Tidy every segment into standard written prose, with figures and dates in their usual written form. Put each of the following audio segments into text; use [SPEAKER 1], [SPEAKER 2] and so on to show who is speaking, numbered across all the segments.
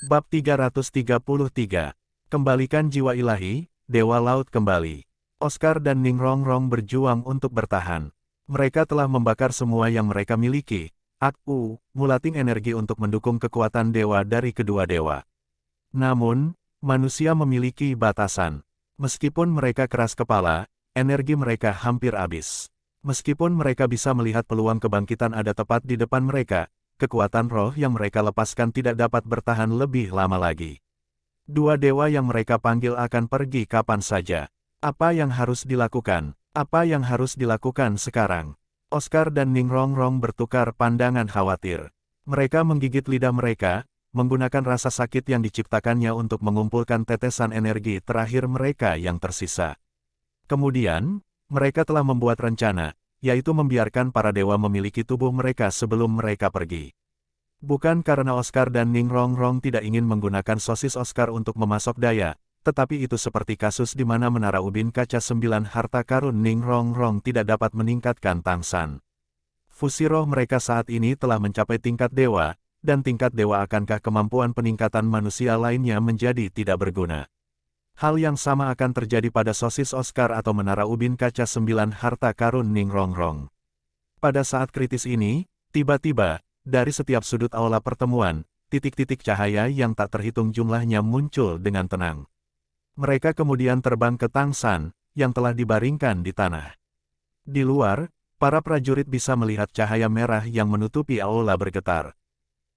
[SPEAKER 1] Bab 333. Kembalikan jiwa ilahi, Dewa Laut kembali. Oscar dan Ning Rongrong berjuang untuk bertahan. Mereka telah membakar semua yang mereka miliki, mulating energi untuk mendukung kekuatan dewa dari kedua dewa. Namun, manusia memiliki batasan. Meskipun mereka keras kepala, energi mereka hampir habis. Meskipun mereka bisa melihat peluang kebangkitan ada tepat di depan mereka, kekuatan roh yang mereka lepaskan tidak dapat bertahan lebih lama lagi. Dua dewa yang mereka panggil akan pergi kapan saja. Apa yang harus dilakukan? Apa yang harus dilakukan sekarang? Oscar dan Ning Rongrong bertukar pandangan khawatir. Mereka menggigit lidah mereka, menggunakan rasa sakit yang diciptakannya untuk mengumpulkan tetesan energi terakhir mereka yang tersisa. Kemudian, mereka telah membuat rencana, yaitu membiarkan para dewa memiliki tubuh mereka sebelum mereka pergi. Bukan karena Oscar dan Ning Rongrong tidak ingin menggunakan sosis Oscar untuk memasok daya, tetapi itu seperti kasus di mana menara ubin kaca 9 harta karun Ning Rongrong tidak dapat meningkatkan tangsan. Fusi roh mereka saat ini telah mencapai tingkat dewa, dan tingkat dewa akankah kemampuan peningkatan manusia lainnya menjadi tidak berguna. Hal yang sama akan terjadi pada sosis Oscar atau menara ubin kaca 9 harta karun Ning Rongrong. Pada saat kritis ini, tiba-tiba, dari setiap sudut aula pertemuan, titik-titik cahaya yang tak terhitung jumlahnya muncul dengan tenang. Mereka kemudian terbang ke tangsan, yang telah dibaringkan di tanah. Di luar, para prajurit bisa melihat cahaya merah yang menutupi aula bergetar.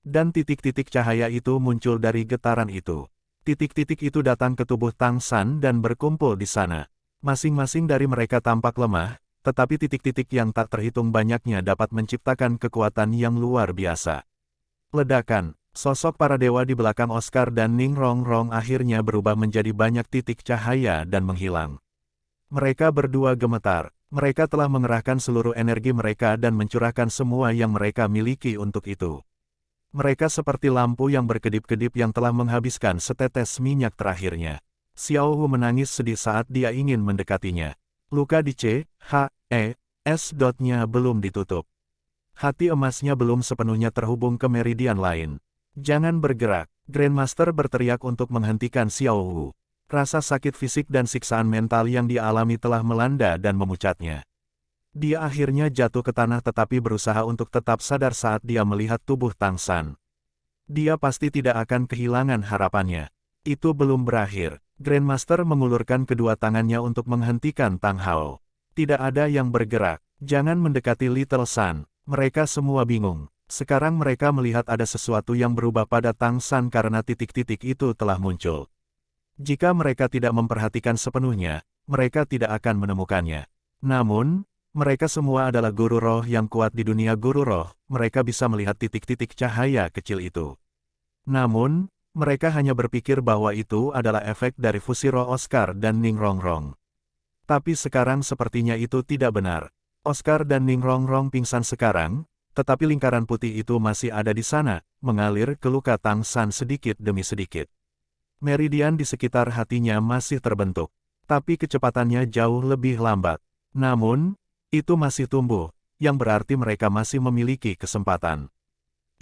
[SPEAKER 1] Dan titik-titik cahaya itu muncul dari getaran itu. Titik-titik itu datang ke tubuh tangsan dan berkumpul di sana. Masing-masing dari mereka tampak lemah, tetapi titik-titik yang tak terhitung banyaknya dapat menciptakan kekuatan yang luar biasa. Ledakan. Sosok para dewa di belakang Oscar dan Ning Rongrong akhirnya berubah menjadi banyak titik cahaya dan menghilang. Mereka berdua gemetar. Mereka telah mengerahkan seluruh energi mereka dan mencurahkan semua yang mereka miliki untuk itu. Mereka seperti lampu yang berkedip-kedip yang telah menghabiskan setetes minyak terakhirnya. Xiao Hu menangis sedih saat dia ingin mendekatinya. Luka di S.nya belum ditutup. Hati emasnya belum sepenuhnya terhubung ke meridian lain. Jangan bergerak, Grandmaster berteriak untuk menghentikan Xiao Hu. Rasa sakit fisik dan siksaan mental yang dia alami telah melanda dan memucatnya. Dia akhirnya jatuh ke tanah tetapi berusaha untuk tetap sadar saat dia melihat tubuh Tangsan. Dia pasti tidak akan kehilangan harapannya. Itu belum berakhir. Grandmaster mengulurkan kedua tangannya untuk menghentikan Tang Hao. Tidak ada yang bergerak. Jangan mendekati Little Sun. Mereka semua bingung. Sekarang mereka melihat ada sesuatu yang berubah pada Tangsan karena titik-titik itu telah muncul. Jika mereka tidak memperhatikan sepenuhnya, mereka tidak akan menemukannya. Namun, mereka semua adalah guru roh yang kuat di dunia guru roh, mereka bisa melihat titik-titik cahaya kecil itu. Namun, mereka hanya berpikir bahwa itu adalah efek dari fusi roh Oscar dan Ning Rongrong. Tapi sekarang sepertinya itu tidak benar. Oscar dan Ning Rongrong pingsan sekarang, tetapi lingkaran putih itu masih ada di sana, mengalir ke luka Tangsan sedikit demi sedikit. Meridian di sekitar hatinya masih terbentuk, tapi kecepatannya jauh lebih lambat. Namun, itu masih tumbuh, yang berarti mereka masih memiliki kesempatan.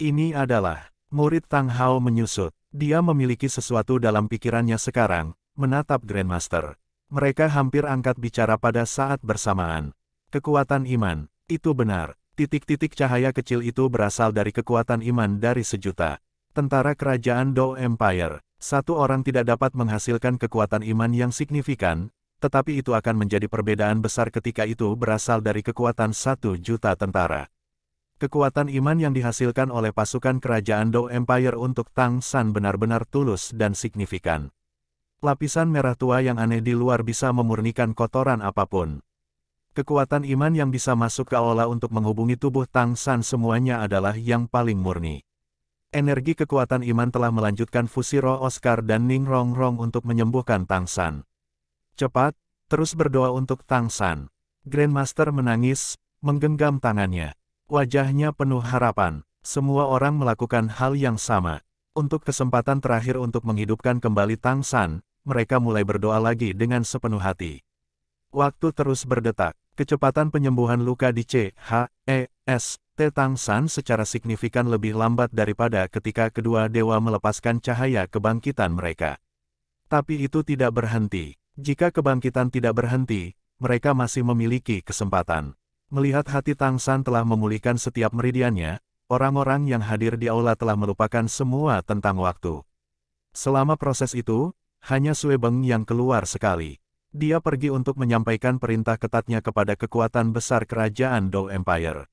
[SPEAKER 1] Ini adalah murid Tang Hao menyusut. Dia memiliki sesuatu dalam pikirannya sekarang, menatap Grandmaster. Mereka hampir angkat bicara pada saat bersamaan. Kekuatan iman, itu benar. Titik-titik cahaya kecil itu berasal dari kekuatan iman dari sejuta tentara kerajaan Dou Empire. Satu orang tidak dapat menghasilkan kekuatan iman yang signifikan, tetapi itu akan menjadi perbedaan besar ketika itu berasal dari kekuatan 1 juta tentara. Kekuatan iman yang dihasilkan oleh pasukan kerajaan Dou Empire untuk Tangsan benar-benar tulus dan signifikan. Lapisan merah tua yang aneh di luar bisa memurnikan kotoran apapun. Kekuatan iman yang bisa masuk ke aula untuk menghubungi tubuh Tangsan semuanya adalah yang paling murni. Energi kekuatan iman telah melanjutkan fusi roh Oscar dan Ning Rongrong untuk menyembuhkan Tangsan. Cepat, terus berdoa untuk Tangsan. Grandmaster menangis, menggenggam tangannya. Wajahnya penuh harapan. Semua orang melakukan hal yang sama. Untuk kesempatan terakhir untuk menghidupkan kembali Tang San, mereka mulai berdoa lagi dengan sepenuh hati. Waktu terus berdetak. Kecepatan penyembuhan luka di CHEST Tang San secara signifikan lebih lambat daripada ketika kedua dewa melepaskan cahaya kebangkitan mereka. Tapi itu tidak berhenti. Jika kebangkitan tidak berhenti, mereka masih memiliki kesempatan. Melihat hati Tang San telah memulihkan setiap meridiannya, orang-orang yang hadir di aula telah melupakan semua tentang waktu. Selama proses itu, hanya Sui Beng yang keluar sekali. Dia pergi untuk menyampaikan perintah ketatnya kepada kekuatan besar kerajaan Dou Empire.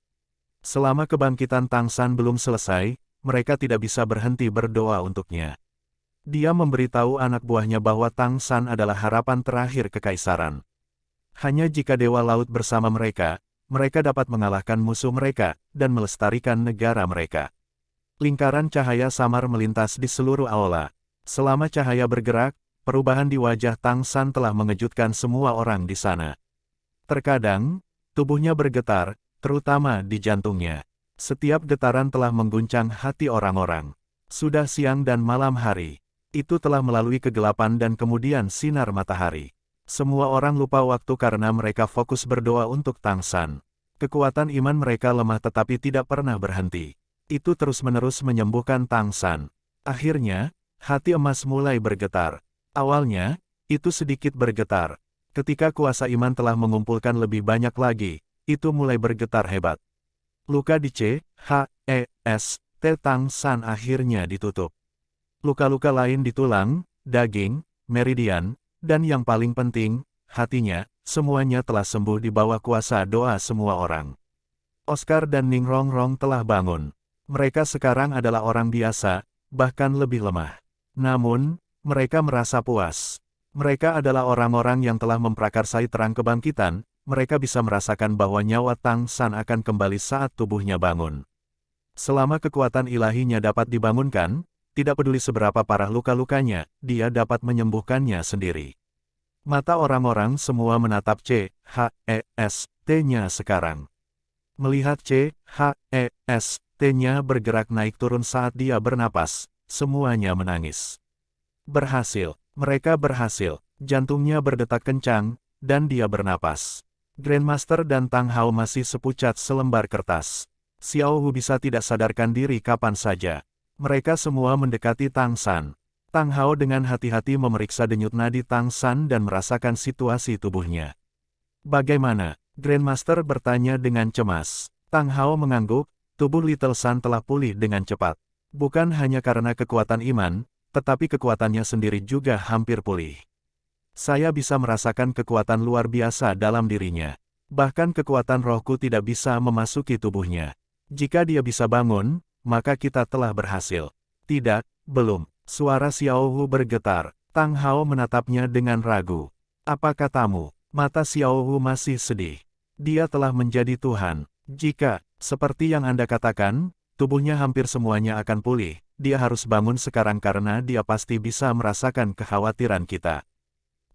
[SPEAKER 1] Selama kebangkitan Tang San belum selesai, mereka tidak bisa berhenti berdoa untuknya. Dia memberitahu anak buahnya bahwa Tang San adalah harapan terakhir kekaisaran. Hanya jika Dewa Laut bersama mereka, mereka dapat mengalahkan musuh mereka dan melestarikan negara mereka. Lingkaran cahaya samar melintas di seluruh aula. Selama cahaya bergerak, perubahan di wajah Tang San telah mengejutkan semua orang di sana. Terkadang, tubuhnya bergetar, terutama di jantungnya. Setiap getaran telah mengguncang hati orang-orang. Sudah siang dan malam hari. Itu telah melalui kegelapan dan kemudian sinar matahari. Semua orang lupa waktu karena mereka fokus berdoa untuk Tang San. Kekuatan iman mereka lemah tetapi tidak pernah berhenti. Itu terus-menerus menyembuhkan Tang San. Akhirnya, hati emas mulai bergetar. Awalnya, itu sedikit bergetar. Ketika kuasa iman telah mengumpulkan lebih banyak lagi, itu mulai bergetar hebat. Luka di CHEST Tang San akhirnya ditutup. Luka-luka lain di tulang, daging, meridian, dan yang paling penting, hatinya, semuanya telah sembuh di bawah kuasa doa semua orang. Oscar dan Ning Rongrong telah bangun. Mereka sekarang adalah orang biasa, bahkan lebih lemah. Namun, mereka merasa puas. Mereka adalah orang-orang yang telah memprakarsai terang kebangkitan, mereka bisa merasakan bahwa nyawa Tang San akan kembali saat tubuhnya bangun. Selama kekuatan ilahinya dapat dibangunkan, tidak peduli seberapa parah luka-lukanya, dia dapat menyembuhkannya sendiri. Mata orang-orang semua menatap CHEST-nya sekarang. Melihat CHEST-nya bergerak naik turun saat dia bernapas, semuanya menangis. Berhasil, mereka berhasil, jantungnya berdetak kencang, dan dia bernapas. Grandmaster dan Tang Hao masih sepucat selembar kertas. Xiao Hu bisa tidak sadarkan diri kapan saja. Mereka semua mendekati Tang San. Tang Hao dengan hati-hati memeriksa denyut nadi Tang San dan merasakan situasi tubuhnya. Bagaimana? Grandmaster bertanya dengan cemas. Tang Hao mengangguk, tubuh Little Sun telah pulih dengan cepat. Bukan hanya karena kekuatan iman, tetapi kekuatannya sendiri juga hampir pulih. Saya bisa merasakan kekuatan luar biasa dalam dirinya. Bahkan kekuatan rohku tidak bisa memasuki tubuhnya. Jika dia bisa bangun, maka kita telah berhasil. Tidak, belum. Suara Xiao Hu bergetar. Tang Hao menatapnya dengan ragu. Apa katamu? Mata Xiao Hu masih sedih. Dia telah menjadi Tuhan. Jika, seperti yang Anda katakan, tubuhnya hampir semuanya akan pulih, dia harus bangun sekarang karena dia pasti bisa merasakan kekhawatiran kita.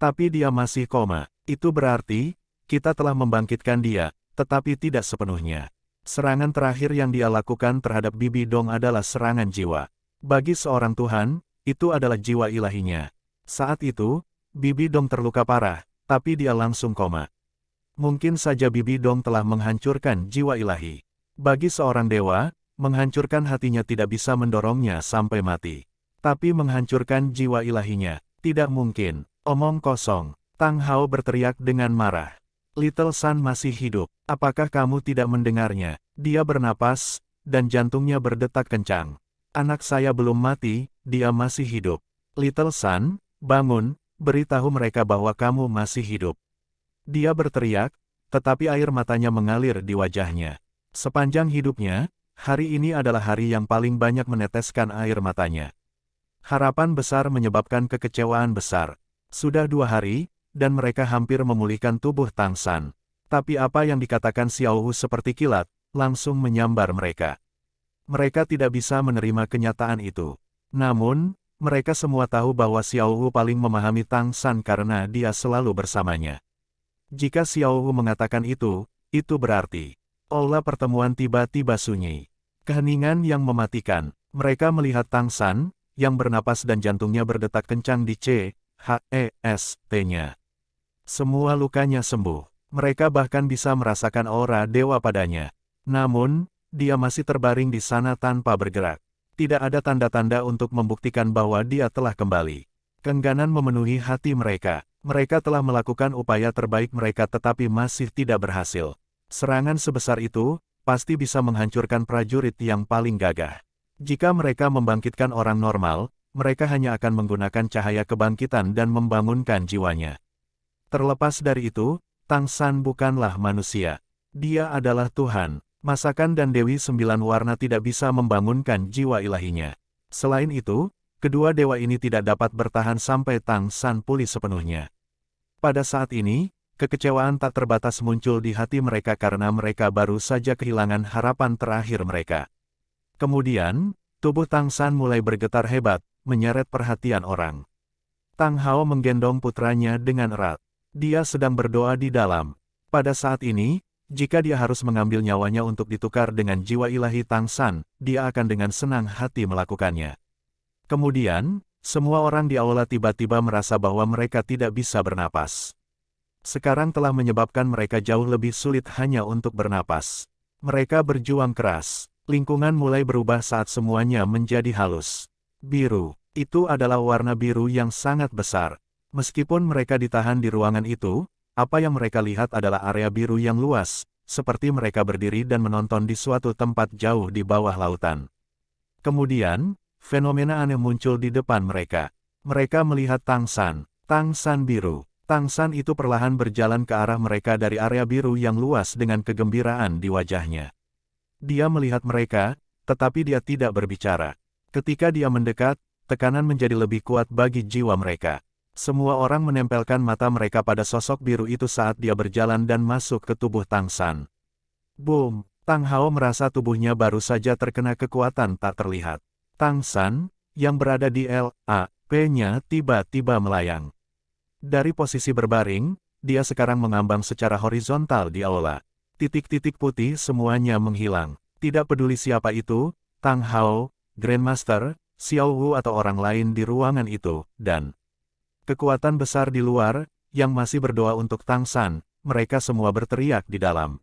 [SPEAKER 1] Tapi dia masih koma. Itu berarti, kita telah membangkitkan dia, tetapi tidak sepenuhnya. Serangan terakhir yang dia lakukan terhadap Bibi Dong adalah serangan jiwa. Bagi seorang Tuhan, itu adalah jiwa ilahinya. Saat itu, Bibi Dong terluka parah, tapi dia langsung koma. Mungkin saja Bibi Dong telah menghancurkan jiwa ilahi. Bagi seorang dewa, menghancurkan hatinya tidak bisa mendorongnya sampai mati. Tapi menghancurkan jiwa ilahinya, tidak mungkin. Omong kosong. Tang Hao berteriak dengan marah. Little Sun masih hidup. Apakah kamu tidak mendengarnya? Dia bernapas, dan jantungnya berdetak kencang. Anak saya belum mati, dia masih hidup. Little Sun, bangun, beritahu mereka bahwa kamu masih hidup. Dia berteriak, tetapi air matanya mengalir di wajahnya. Sepanjang hidupnya, hari ini adalah hari yang paling banyak meneteskan air matanya. Harapan besar menyebabkan kekecewaan besar. Sudah 2 hari, dan mereka hampir memulihkan tubuh Tang San. Tapi apa yang dikatakan Xiao Hu seperti kilat, langsung menyambar mereka. Mereka tidak bisa menerima kenyataan itu. Namun, mereka semua tahu bahwa Xiao Hu paling memahami Tang San karena dia selalu bersamanya. Jika Xiao Hu mengatakan itu berarti. Aula pertemuan tiba-tiba sunyi. Keheningan yang mematikan. Mereka melihat Tang San, yang bernapas dan jantungnya berdetak kencang di CHEST-nya. Semua lukanya sembuh. Mereka bahkan bisa merasakan aura dewa padanya. Namun, dia masih terbaring di sana tanpa bergerak. Tidak ada tanda-tanda untuk membuktikan bahwa dia telah kembali. Keengganan memenuhi hati mereka. Mereka telah melakukan upaya terbaik mereka tetapi masih tidak berhasil. Serangan sebesar itu, pasti bisa menghancurkan prajurit yang paling gagah. Jika mereka membangkitkan orang normal, mereka hanya akan menggunakan cahaya kebangkitan dan membangunkan jiwanya. Terlepas dari itu, Tang San bukanlah manusia. Dia adalah Tuhan. Masakan dan Dewi Sembilan Warna tidak bisa membangunkan jiwa ilahinya. Selain itu, kedua dewa ini tidak dapat bertahan sampai Tang San pulih sepenuhnya. Pada saat ini, kekecewaan tak terbatas muncul di hati mereka karena mereka baru saja kehilangan harapan terakhir mereka. Kemudian, tubuh Tang San mulai bergetar hebat, menyeret perhatian orang. Tang Hao menggendong putranya dengan erat. Dia sedang berdoa di dalam. Pada saat ini, jika dia harus mengambil nyawanya untuk ditukar dengan jiwa ilahi Tang San, dia akan dengan senang hati melakukannya. Kemudian, semua orang di aula tiba-tiba merasa bahwa mereka tidak bisa bernapas. Sekarang telah menyebabkan mereka jauh lebih sulit hanya untuk bernapas. Mereka berjuang keras. Lingkungan mulai berubah saat semuanya menjadi halus. Biru. Itu adalah warna biru yang sangat besar. Meskipun mereka ditahan di ruangan itu, apa yang mereka lihat adalah area biru yang luas, seperti mereka berdiri dan menonton di suatu tempat jauh di bawah lautan. Kemudian, fenomena aneh muncul di depan mereka. Mereka melihat Tang San biru. Tang San itu perlahan berjalan ke arah mereka dari area biru yang luas dengan kegembiraan di wajahnya. Dia melihat mereka, tetapi dia tidak berbicara. Ketika dia mendekat, tekanan menjadi lebih kuat bagi jiwa mereka. Semua orang menempelkan mata mereka pada sosok biru itu saat dia berjalan dan masuk ke tubuh Tang San. Boom! Tang Hao merasa tubuhnya baru saja terkena kekuatan tak terlihat. Tang San, yang berada di LAP-nya tiba-tiba melayang. Dari posisi berbaring, dia sekarang mengambang secara horizontal di aula. Titik-titik putih semuanya menghilang. Tidak peduli siapa itu, Tang Hao, Grandmaster, Xiao Wu atau orang lain di ruangan itu, dan kekuatan besar di luar, yang masih berdoa untuk Tang San, mereka semua berteriak di dalam.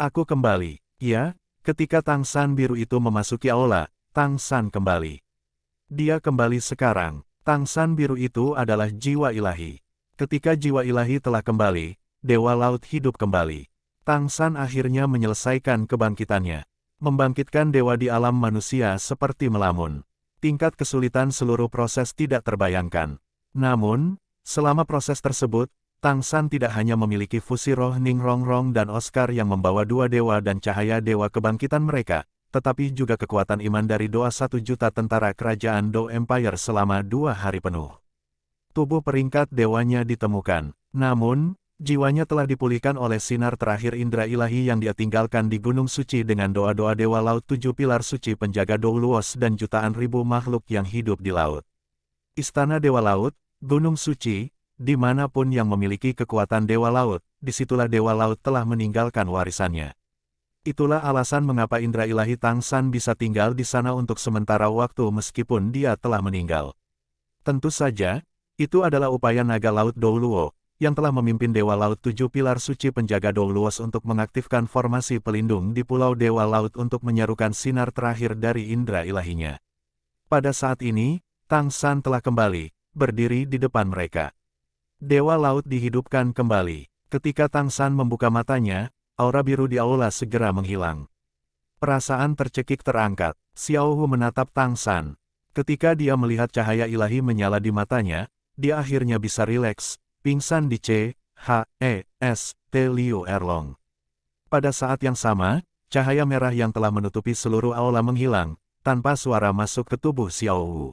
[SPEAKER 1] Aku kembali. Ya, ketika Tang San biru itu memasuki aula, Tang San kembali. Dia kembali sekarang. Tang San biru itu adalah jiwa ilahi. Ketika jiwa ilahi telah kembali, Dewa Laut hidup kembali. Tang San akhirnya menyelesaikan kebangkitannya. Membangkitkan dewa di alam manusia seperti melamun. Tingkat kesulitan seluruh proses tidak terbayangkan. Namun, selama proses tersebut, Tang San tidak hanya memiliki fusi roh Ning Rongrong dan Oscar yang membawa dua dewa dan cahaya dewa kebangkitan mereka, tetapi juga kekuatan iman dari doa 1 juta tentara kerajaan Do Empire selama 2 hari penuh. Tubuh peringkat dewanya ditemukan, namun, jiwanya telah dipulihkan oleh sinar terakhir indera ilahi yang dia tinggalkan di Gunung Suci dengan doa-doa Dewa Laut 7 pilar suci penjaga Do Luos dan jutaan ribu makhluk yang hidup di laut. Istana Dewa Laut, Gunung Suci, dimanapun yang memiliki kekuatan Dewa Laut, disitulah Dewa Laut telah meninggalkan warisannya. Itulah alasan mengapa indera ilahi Tang San bisa tinggal di sana untuk sementara waktu meskipun dia telah meninggal. Tentu saja, itu adalah upaya naga laut Do Luo, yang telah memimpin Dewa Laut 7 pilar suci penjaga Do Luos untuk mengaktifkan formasi pelindung di Pulau Dewa Laut untuk menyerukan sinar terakhir dari indera ilahinya. Pada saat ini, Tang San telah kembali, berdiri di depan mereka. Dewa Laut dihidupkan kembali. Ketika Tang San membuka matanya, aura biru di aula segera menghilang. Perasaan tercekik terangkat. Xiao Hu menatap Tang San. Ketika dia melihat cahaya ilahi menyala di matanya, dia akhirnya bisa rileks, pingsan di CHEST Liu Erlong. Pada saat yang sama, cahaya merah yang telah menutupi seluruh aula menghilang, tanpa suara masuk ke tubuh Xiao Hu.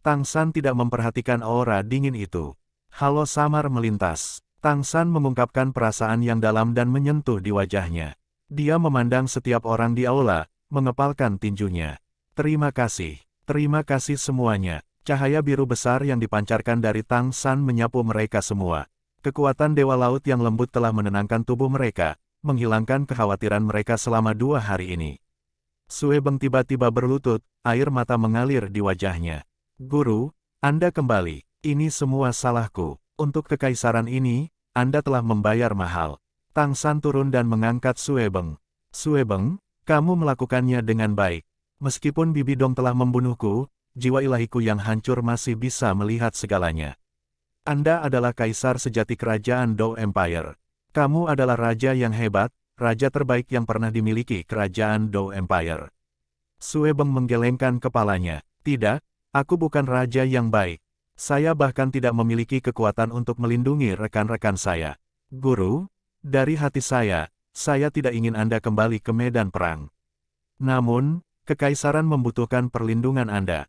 [SPEAKER 1] Tang San tidak memperhatikan aura dingin itu. Halo samar melintas. Tang San mengungkapkan perasaan yang dalam dan menyentuh di wajahnya. Dia memandang setiap orang di aula, mengepalkan tinjunya. Terima kasih semuanya. Cahaya biru besar yang dipancarkan dari Tang San menyapu mereka semua. Kekuatan Dewa Laut yang lembut telah menenangkan tubuh mereka, menghilangkan kekhawatiran mereka selama 2 hari ini. Sue Beng tiba-tiba berlutut, air mata mengalir di wajahnya. Guru, Anda kembali. Ini semua salahku. Untuk kekaisaran ini, Anda telah membayar mahal. Tang San turun dan mengangkat Sue Beng. Sue Beng, kamu melakukannya dengan baik. Meskipun Bibi Dong telah membunuhku, jiwa ilahiku yang hancur masih bisa melihat segalanya. Anda adalah kaisar sejati kerajaan Dou Empire. Kamu adalah raja yang hebat, raja terbaik yang pernah dimiliki kerajaan Dou Empire. Sue Beng menggelengkan kepalanya. Tidak, aku bukan raja yang baik. Saya bahkan tidak memiliki kekuatan untuk melindungi rekan-rekan saya. Guru, dari hati saya tidak ingin Anda kembali ke medan perang. Namun, kekaisaran membutuhkan perlindungan Anda.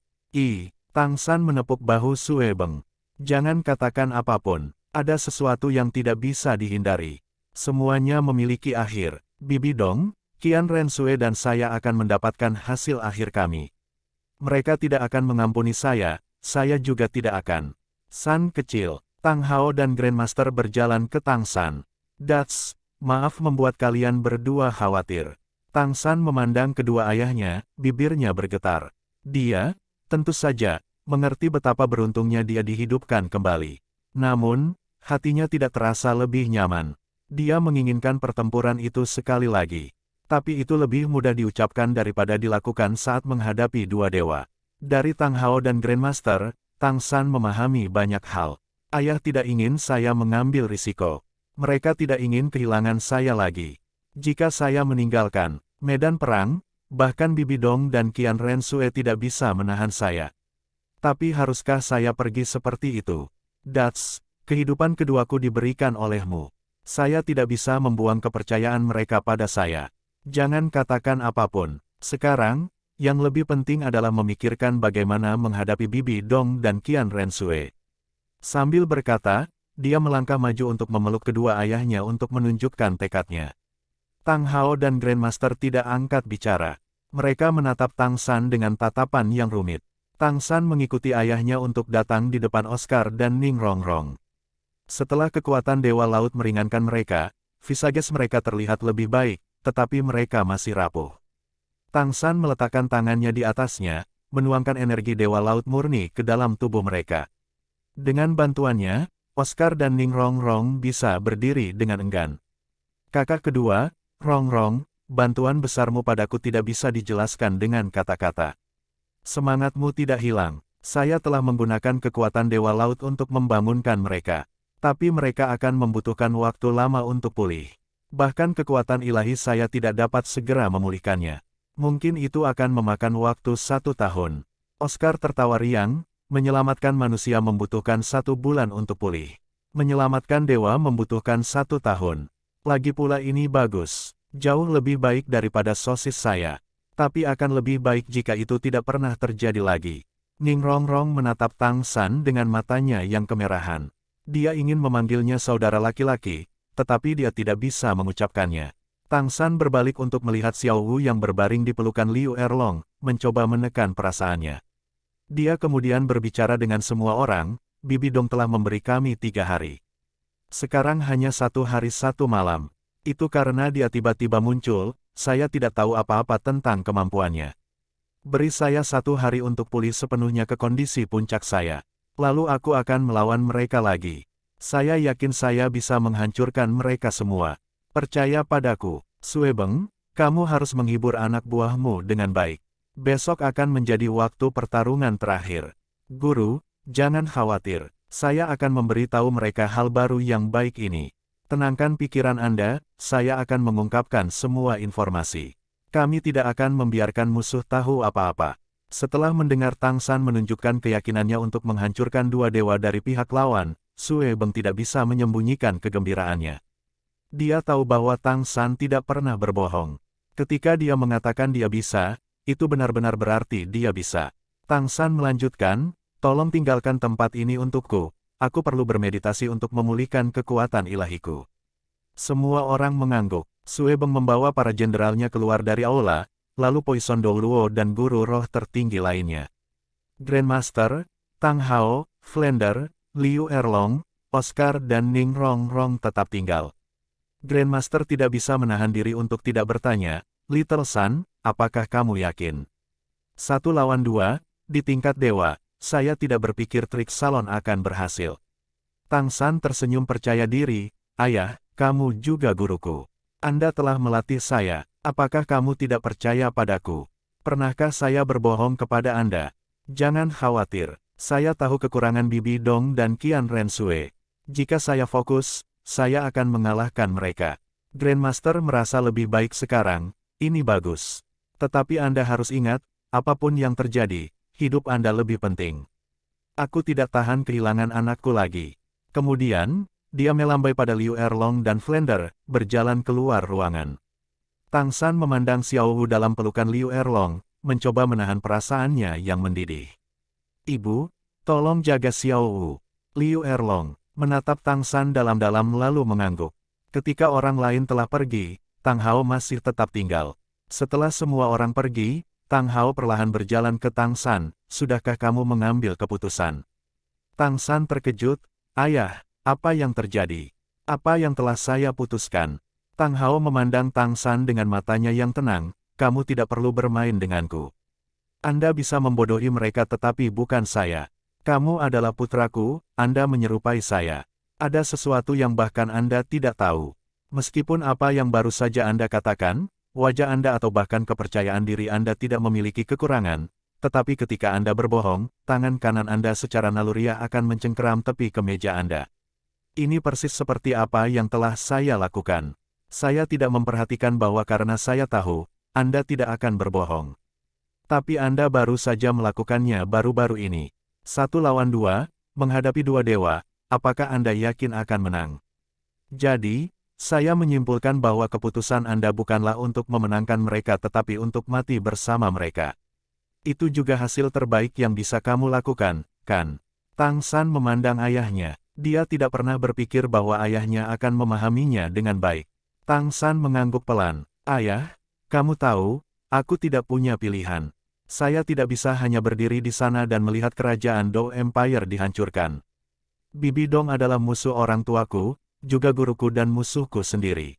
[SPEAKER 1] Tang San menepuk bahu Sue Beng. Jangan katakan apapun, ada sesuatu yang tidak bisa dihindari. Semuanya memiliki akhir. Bibi Dong, Qian Ren Sue dan saya akan mendapatkan hasil akhir kami. Mereka tidak akan mengampuni saya juga tidak akan. San kecil, Tang Hao dan Grandmaster berjalan ke Tang San. Dats, maaf membuat kalian berdua khawatir. Tang San memandang kedua ayahnya, bibirnya bergetar. Dia, tentu saja, mengerti betapa beruntungnya dia dihidupkan kembali. Namun, hatinya tidak terasa lebih nyaman. Dia menginginkan pertempuran itu sekali lagi. Tapi itu lebih mudah diucapkan daripada dilakukan saat menghadapi dua dewa. Dari Tang Hao dan Grandmaster, Tang San memahami banyak hal. Ayah tidak ingin saya mengambil risiko. Mereka tidak ingin kehilangan saya lagi. Jika saya meninggalkan medan perang, bahkan Bibi Dong dan Qian Ren Sue tidak bisa menahan saya. Tapi haruskah saya pergi seperti itu? Dats, kehidupan keduaku diberikan olehmu. Saya tidak bisa membuang kepercayaan mereka pada saya. Jangan katakan apapun. Sekarang, yang lebih penting adalah memikirkan bagaimana menghadapi Bibi Dong dan Qian Ren Sue. Sambil berkata, dia melangkah maju untuk memeluk kedua ayahnya untuk menunjukkan tekadnya. Tang Hao dan Grandmaster tidak angkat bicara. Mereka menatap Tang San dengan tatapan yang rumit. Tang San mengikuti ayahnya untuk datang di depan Oscar dan Ning Rongrong. Setelah kekuatan Dewa Laut meringankan mereka, visages mereka terlihat lebih baik, tetapi mereka masih rapuh. Tang San meletakkan tangannya di atasnya, menuangkan energi Dewa Laut murni ke dalam tubuh mereka. Dengan bantuannya, Oscar dan Ning Rongrong bisa berdiri dengan enggan. Kakak kedua, Rongrong, bantuan besarmu padaku tidak bisa dijelaskan dengan kata-kata. Semangatmu tidak hilang. Saya telah menggunakan kekuatan Dewa Laut untuk membangunkan mereka. Tapi mereka akan membutuhkan waktu lama untuk pulih. Bahkan kekuatan ilahi saya tidak dapat segera memulihkannya. Mungkin itu akan memakan waktu 1 tahun. Oscar tertawa riang, menyelamatkan manusia membutuhkan 1 bulan untuk pulih. Menyelamatkan dewa membutuhkan 1 tahun. Lagi pula ini bagus. Jauh lebih baik daripada sosis saya. Tapi akan lebih baik jika itu tidak pernah terjadi lagi. Ning Rongrong menatap Tang San dengan matanya yang kemerahan. Dia ingin memanggilnya saudara laki-laki, tetapi dia tidak bisa mengucapkannya. Tang San berbalik untuk melihat Xiao Wu yang berbaring di pelukan Liu Erlong, mencoba menekan perasaannya. Dia kemudian berbicara dengan semua orang, Bibi Dong telah memberi kami 3 hari. Sekarang hanya 1 hari 1 malam. Itu karena dia tiba-tiba muncul, saya tidak tahu apa-apa tentang kemampuannya. Beri saya 1 hari untuk pulih sepenuhnya ke kondisi puncak saya. Lalu aku akan melawan mereka lagi. Saya yakin saya bisa menghancurkan mereka semua. Percaya padaku, Sue Beng, kamu harus menghibur anak buahmu dengan baik. Besok akan menjadi waktu pertarungan terakhir. Guru, jangan khawatir, saya akan memberitahu mereka hal baru yang baik ini. Tenangkan pikiran Anda, saya akan mengungkapkan semua informasi. Kami tidak akan membiarkan musuh tahu apa-apa. Setelah mendengar Tang San menunjukkan keyakinannya untuk menghancurkan 2 dewa dari pihak lawan, Sue Beng tidak bisa menyembunyikan kegembiraannya. Dia tahu bahwa Tang San tidak pernah berbohong. Ketika dia mengatakan dia bisa, itu benar-benar berarti dia bisa. Tang San melanjutkan, tolong tinggalkan tempat ini untukku, aku perlu bermeditasi untuk memulihkan kekuatan ilahiku. Semua orang mengangguk. Sue Beng membawa para jenderalnya keluar dari aula, lalu Poison Doluo dan guru roh tertinggi lainnya. Grandmaster, Tang Hao, Flender, Liu Erlong, Oscar dan Ning Rongrong tetap tinggal. Grandmaster tidak bisa menahan diri untuk tidak bertanya, Little Sun, apakah kamu yakin? 1 lawan 2, di tingkat dewa, saya tidak berpikir trik salon akan berhasil. Tang San tersenyum percaya diri, ayah, kamu juga guruku. Anda telah melatih saya, apakah kamu tidak percaya padaku? Pernahkah saya berbohong kepada Anda? Jangan khawatir, saya tahu kekurangan Bibi Dong dan Qian Rensue. Jika saya fokus, saya akan mengalahkan mereka. Grandmaster merasa lebih baik sekarang, ini bagus. Tetapi Anda harus ingat, apapun yang terjadi, hidup Anda lebih penting. Aku tidak tahan kehilangan anakku lagi. Kemudian, dia melambai pada Liu Erlong dan Flender, berjalan keluar ruangan. Tang San memandang Xiao Wu dalam pelukan Liu Erlong, mencoba menahan perasaannya yang mendidih. Ibu, tolong jaga Xiao Wu. Liu Erlong menatap Tang San dalam-dalam lalu mengangguk. Ketika orang lain telah pergi, Tang Hao masih tetap tinggal. Setelah semua orang pergi, Tang Hao perlahan berjalan ke Tang San, sudahkah kamu mengambil keputusan? Tang San terkejut, ayah, apa yang terjadi? Apa yang telah saya putuskan? Tang Hao memandang Tang San dengan matanya yang tenang, kamu tidak perlu bermain denganku. Anda bisa membodohi mereka tetapi bukan saya. Kamu adalah putraku, Anda menyerupai saya. Ada sesuatu yang bahkan Anda tidak tahu. Meskipun apa yang baru saja Anda katakan, wajah Anda atau bahkan kepercayaan diri Anda tidak memiliki kekurangan, tetapi ketika Anda berbohong, tangan kanan Anda secara naluriah akan mencengkeram tepi kemeja Anda. Ini persis seperti apa yang telah saya lakukan. Saya tidak memperhatikan bahwa karena saya tahu, Anda tidak akan berbohong. Tapi Anda baru saja melakukannya baru-baru ini. 1 lawan 2, menghadapi 2 dewa, apakah Anda yakin akan menang? Jadi, saya menyimpulkan bahwa keputusan Anda bukanlah untuk memenangkan mereka tetapi untuk mati bersama mereka. Itu juga hasil terbaik yang bisa kamu lakukan, kan? Tang San memandang ayahnya. Dia tidak pernah berpikir bahwa ayahnya akan memahaminya dengan baik. Tang San mengangguk pelan. Ayah, kamu tahu, aku tidak punya pilihan. Saya tidak bisa hanya berdiri di sana dan melihat kerajaan Dou Empire dihancurkan. Bibi Dong adalah musuh orang tuaku, juga guruku dan musuhku sendiri.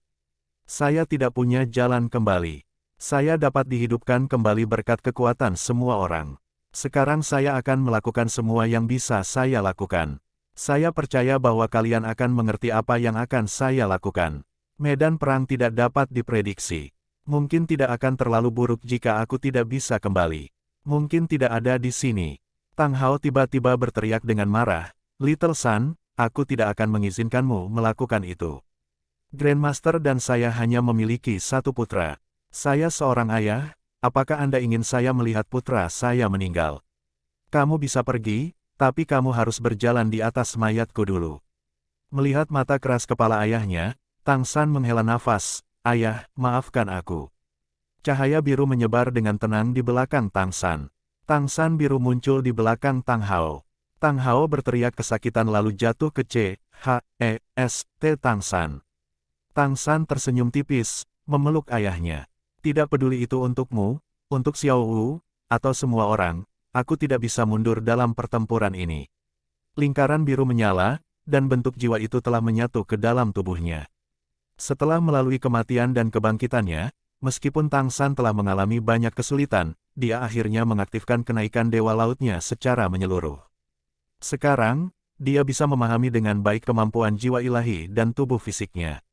[SPEAKER 1] Saya tidak punya jalan kembali. Saya dapat dihidupkan kembali berkat kekuatan semua orang. Sekarang saya akan melakukan semua yang bisa saya lakukan. Saya percaya bahwa kalian akan mengerti apa yang akan saya lakukan. Medan perang tidak dapat diprediksi. Mungkin tidak akan terlalu buruk jika aku tidak bisa kembali. Mungkin tidak ada di sini. Tang Hao tiba-tiba berteriak dengan marah, Little Sun, aku tidak akan mengizinkanmu melakukan itu. Grandmaster dan saya hanya memiliki 1 putra. Saya seorang ayah, apakah Anda ingin saya melihat putra saya meninggal? Kamu bisa pergi, tapi kamu harus berjalan di atas mayatku dulu. Melihat mata keras kepala ayahnya, Tang San menghela nafas, ayah, maafkan aku. Cahaya biru menyebar dengan tenang di belakang Tang San. Tang San biru muncul di belakang Tang Hao. Tang Hao berteriak kesakitan lalu jatuh ke C.H.E.S.T. Tang San. Tang San tersenyum tipis, memeluk ayahnya. Tidak peduli itu untukmu, untuk Xiao Wu, atau semua orang, aku tidak bisa mundur dalam pertempuran ini. Lingkaran biru menyala, dan bentuk jiwa itu telah menyatu ke dalam tubuhnya. Setelah melalui kematian dan kebangkitannya, meskipun Tang San telah mengalami banyak kesulitan, dia akhirnya mengaktifkan kenaikan Dewa Lautnya secara menyeluruh. Sekarang, dia bisa memahami dengan baik kemampuan jiwa ilahi dan tubuh fisiknya.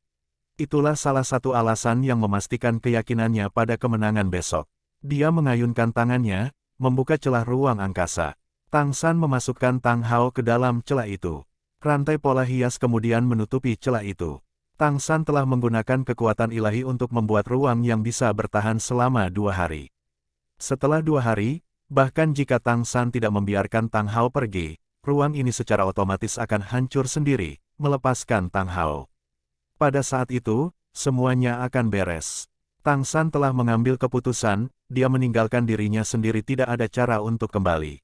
[SPEAKER 1] Itulah salah satu alasan yang memastikan keyakinannya pada kemenangan besok. Dia mengayunkan tangannya, membuka celah ruang angkasa. Tang San memasukkan Tang Hao ke dalam celah itu. Rantai pola hias kemudian menutupi celah itu. Tang San telah menggunakan kekuatan ilahi untuk membuat ruang yang bisa bertahan selama 2 hari. Setelah 2 hari, bahkan jika Tang San tidak membiarkan Tang Hao pergi, ruang ini secara otomatis akan hancur sendiri, melepaskan Tang Hao. Pada saat itu, semuanya akan beres. Tang San telah mengambil keputusan, dia meninggalkan dirinya sendiri tidak ada cara untuk kembali.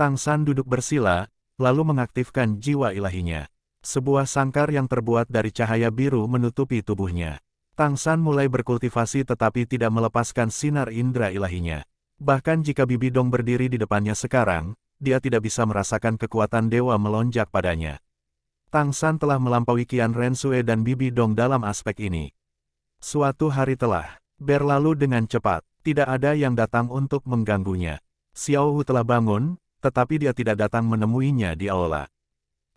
[SPEAKER 1] Tang San duduk bersila, lalu mengaktifkan jiwa ilahinya. Sebuah sangkar yang terbuat dari cahaya biru menutupi tubuhnya. Tang San mulai berkultivasi tetapi tidak melepaskan sinar indera ilahinya. Bahkan jika Bibi Dong berdiri di depannya sekarang, dia tidak bisa merasakan kekuatan dewa melonjak padanya. Tang San telah melampaui Qian Rensue dan Bibi Dong dalam aspek ini. Suatu hari telah berlalu dengan cepat, tidak ada yang datang untuk mengganggunya. Xiao Wu telah bangun, tetapi dia tidak datang menemuinya di aula.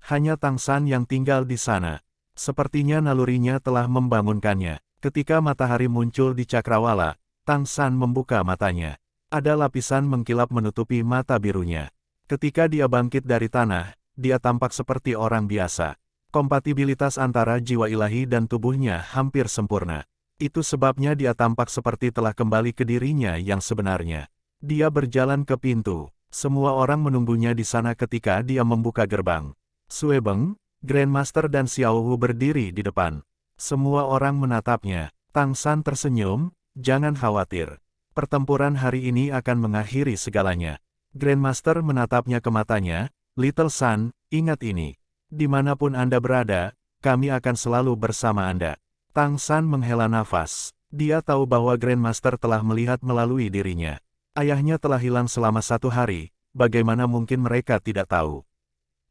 [SPEAKER 1] Hanya Tang San yang tinggal di sana. Sepertinya nalurinya telah membangunkannya. Ketika matahari muncul di cakrawala, Tang San membuka matanya. Ada lapisan mengkilap menutupi mata birunya. Ketika dia bangkit dari tanah, dia tampak seperti orang biasa. Kompatibilitas antara jiwa ilahi dan tubuhnya hampir sempurna. Itu sebabnya dia tampak seperti telah kembali ke dirinya yang sebenarnya. Dia berjalan ke pintu. Semua orang menunggunya di sana ketika dia membuka gerbang. Sue Beng, Grandmaster dan Xiao Hu berdiri di depan. Semua orang menatapnya. Tang San tersenyum, jangan khawatir. Pertempuran hari ini akan mengakhiri segalanya. Grandmaster menatapnya ke matanya, Little San, ingat ini. Dimanapun Anda berada, kami akan selalu bersama Anda. Tang San menghela nafas. Dia tahu bahwa Grandmaster telah melihat melalui dirinya. Ayahnya telah hilang selama 1 hari, bagaimana mungkin mereka tidak tahu?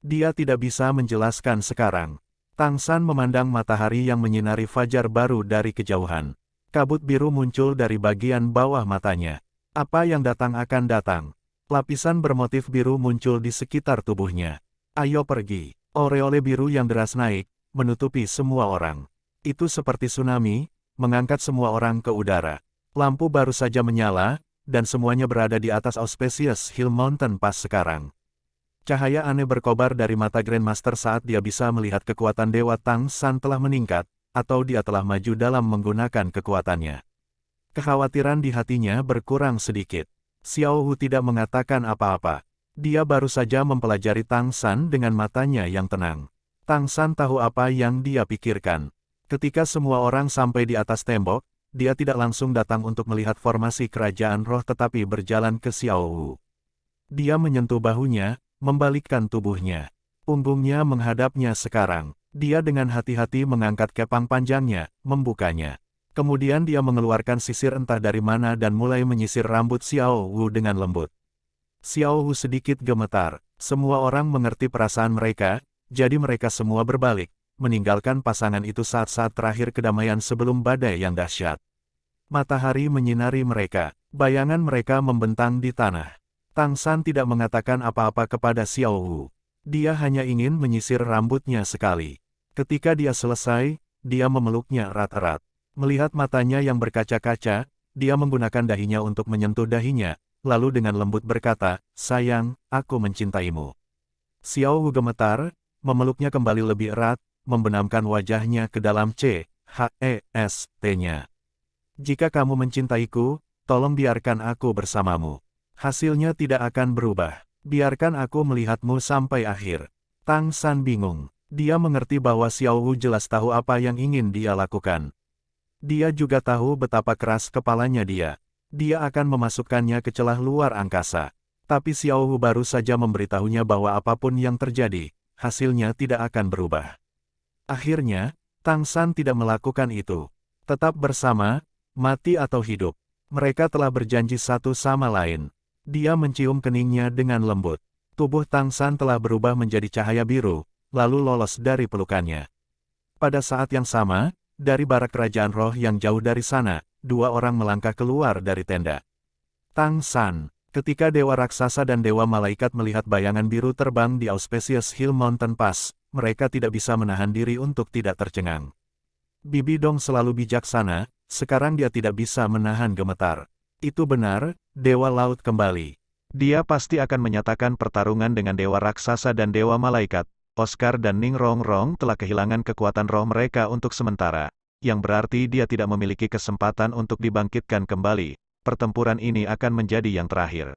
[SPEAKER 1] Dia tidak bisa menjelaskan sekarang. Tang San memandang matahari yang menyinari fajar baru dari kejauhan. Kabut biru muncul dari bagian bawah matanya. Apa yang datang akan datang. Lapisan bermotif biru muncul di sekitar tubuhnya. Ayo pergi. Aureole biru yang deras naik, menutupi semua orang. Itu seperti tsunami, mengangkat semua orang ke udara. Lampu baru saja menyala, dan semuanya berada di atas Auspicious Hill Mountain Pass sekarang. Cahaya aneh berkobar dari mata Grandmaster saat dia bisa melihat kekuatan Dewa Tang San telah meningkat, atau dia telah maju dalam menggunakan kekuatannya. Kekhawatiran di hatinya berkurang sedikit. Xiao Hu tidak mengatakan apa-apa. Dia baru saja mempelajari Tang San dengan matanya yang tenang. Tang San tahu apa yang dia pikirkan. Ketika semua orang sampai di atas tembok, dia tidak langsung datang untuk melihat formasi kerajaan roh tetapi berjalan ke Xiao Hu. Dia menyentuh bahunya, membalikkan tubuhnya. Punggungnya menghadapnya sekarang. Dia dengan hati-hati mengangkat kepang panjangnya, membukanya. Kemudian dia mengeluarkan sisir entah dari mana dan mulai menyisir rambut Xiao Hu dengan lembut. Xiao Hu sedikit gemetar. Semua orang mengerti perasaan mereka, jadi mereka semua berbalik, meninggalkan pasangan itu saat-saat terakhir kedamaian sebelum badai yang dahsyat. Matahari menyinari mereka, bayangan mereka membentang di tanah. Tang San tidak mengatakan apa-apa kepada Xiao Hu. Dia hanya ingin menyisir rambutnya sekali. Ketika dia selesai, dia memeluknya erat-erat. Melihat matanya yang berkaca-kaca, dia menggunakan dahinya untuk menyentuh dahinya, lalu dengan lembut berkata, "Sayang, aku mencintaimu." Xiao Hu gemetar, memeluknya kembali lebih erat, membenamkan wajahnya ke dalam chest-nya. "Jika kamu mencintaiku, tolong biarkan aku bersamamu. Hasilnya tidak akan berubah. Biarkan aku melihatmu sampai akhir." Tang San bingung. Dia mengerti bahwa Xiao Hu jelas tahu apa yang ingin dia lakukan. Dia juga tahu betapa keras kepalanya dia. Dia akan memasukkannya ke celah luar angkasa. Tapi Xiao Hu baru saja memberitahunya bahwa apapun yang terjadi, hasilnya tidak akan berubah. Akhirnya, Tang San tidak melakukan itu. Tetap bersama, mati atau hidup. Mereka telah berjanji satu sama lain. Dia mencium keningnya dengan lembut. Tubuh Tang San telah berubah menjadi cahaya biru, lalu lolos dari pelukannya. Pada saat yang sama, dari barak kerajaan roh yang jauh dari sana, 2 orang melangkah keluar dari tenda. Tang San, ketika Dewa Raksasa dan Dewa Malaikat melihat bayangan biru terbang di Auspicious Hill Mountain Pass, mereka tidak bisa menahan diri untuk tidak tercengang. Bibi Dong selalu bijaksana, sekarang dia tidak bisa menahan gemetar. Itu benar, Dewa Laut kembali. Dia pasti akan menyatakan pertarungan dengan Dewa Raksasa dan Dewa Malaikat. Oscar dan Ning Rongrong telah kehilangan kekuatan roh mereka untuk sementara, yang berarti dia tidak memiliki kesempatan untuk dibangkitkan kembali. Pertempuran ini akan menjadi yang terakhir.